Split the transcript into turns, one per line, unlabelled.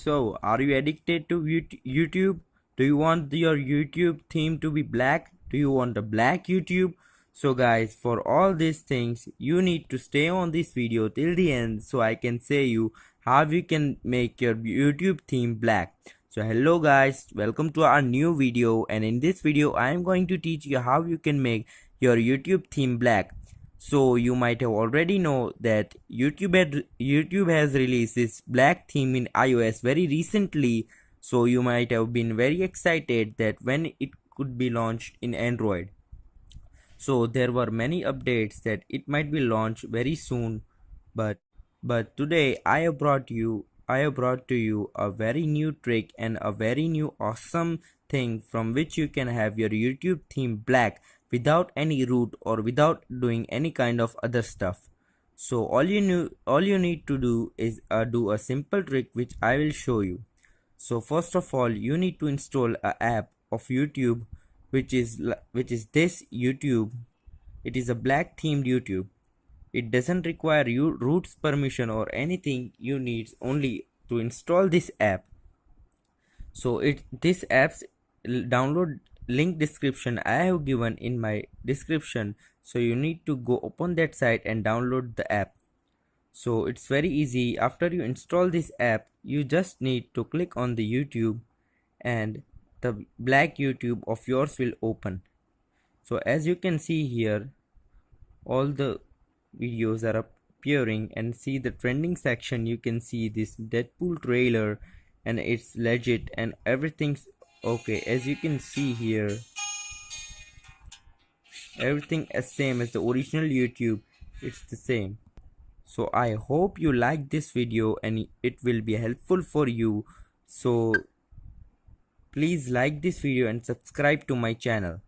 So, are you addicted to YouTube? Do you want your YouTube theme to be black? Do you want a black YouTube? So guys, for all these things, you need to stay on this video till the end so I can say you how you can make your YouTube theme black. So hello guys, welcome to our new video, and in this video I am going to teach you how you can make your YouTube theme black. So you might have already know that YouTube has released this black theme in iOS very recently. So you might have been very excited that when it could be launched in Android. So there were many updates that it might be launched very soon, but today I have brought to you a very new trick and a very new awesome thing from which you can have your YouTube theme black without any root or without doing any kind of other stuff. So all you need to do is do a simple trick which I will show you. So first of all, you need to install a app of YouTube which is this YouTube. It is a black themed YouTube. It doesn't require you root's permission or anything. You need only to install this app. So this app's download link description I have given in my description. So you need to go open that site and download the app. So it's very easy. After you install this app, you just need to click on the YouTube and the black YouTube of yours will open. So as you can see here, all the videos are appearing, and see the trending section. You can see this Deadpool trailer and it's legit and everything's okay. As you can see here, everything is same as the original YouTube. It's the same. So I hope you like this video and it will be helpful for you. So please like this video and subscribe to my channel.